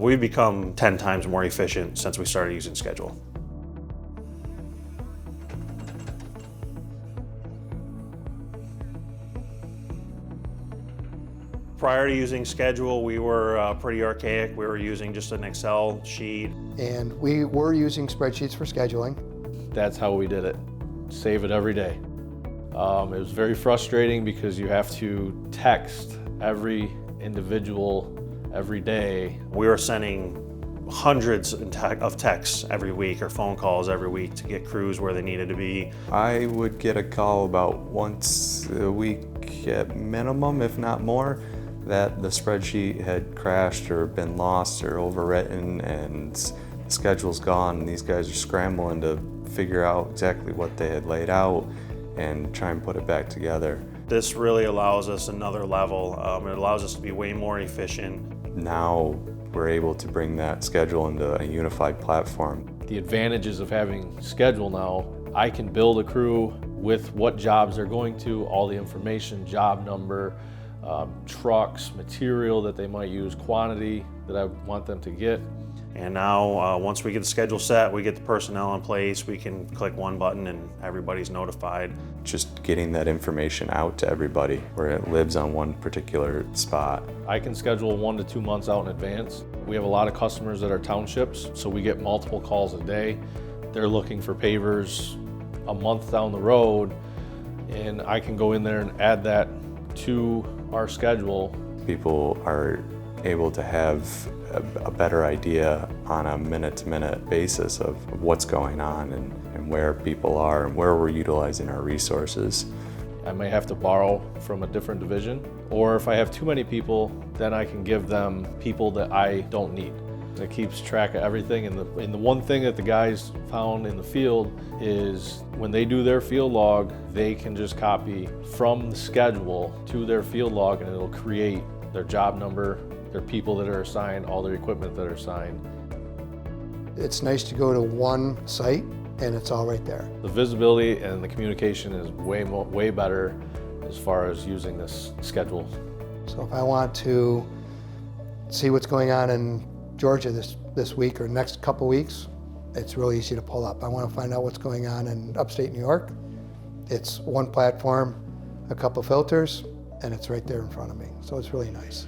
We've become 10 times more efficient since we started using Schedule. Prior to using Schedule, we were pretty archaic. We were using just an Excel sheet. And we were using spreadsheets for scheduling. That's how we did it. Save it every day. It was very frustrating because you have to text every individual every day. We were sending hundreds of texts every week or phone calls every week to get crews where they needed to be. I would get a call about once a week at minimum, if not more, that the spreadsheet had crashed or been lost or overwritten and the schedule's gone, and these guys are scrambling to figure out exactly what they had laid out and try and put it back together. This really allows us another level. It allows us to be way more efficient. Now we're able to bring that schedule into a unified platform. The advantages of having Schedule now, I can build a crew with what jobs they're going to, all the information, job number, trucks, material that they might use, quantity that I want them to get. And now, once we get the schedule set, we get the personnel in place, we can click one button and everybody's notified. Just getting that information out to everybody where it lives on one particular spot. I can schedule 1 to 2 months out in advance. We have a lot of customers that are townships, so we get multiple calls a day. They're looking for pavers a month down the road, and I can go in there and add that to our schedule. People are able to have a better idea on a minute-to-minute basis of what's going on and where people are and where we're utilizing our resources. I may have to borrow from a different division, or if I have too many people, then I can give them people that I don't need. It keeps track of everything, and the one thing that the guys found in the field is when they do their field log, they can just copy from the schedule to their field log, and it'll create their job number, their people that are assigned, all their equipment that are assigned. It's nice to go to one site and it's all right there. The visibility and the communication is way better as far as using this schedule. So if I want to see what's going on in Georgia this week or next couple weeks, it's really easy to pull up. I want to find out what's going on in upstate New York. It's one platform, a couple filters, and it's right there in front of me. So it's really nice.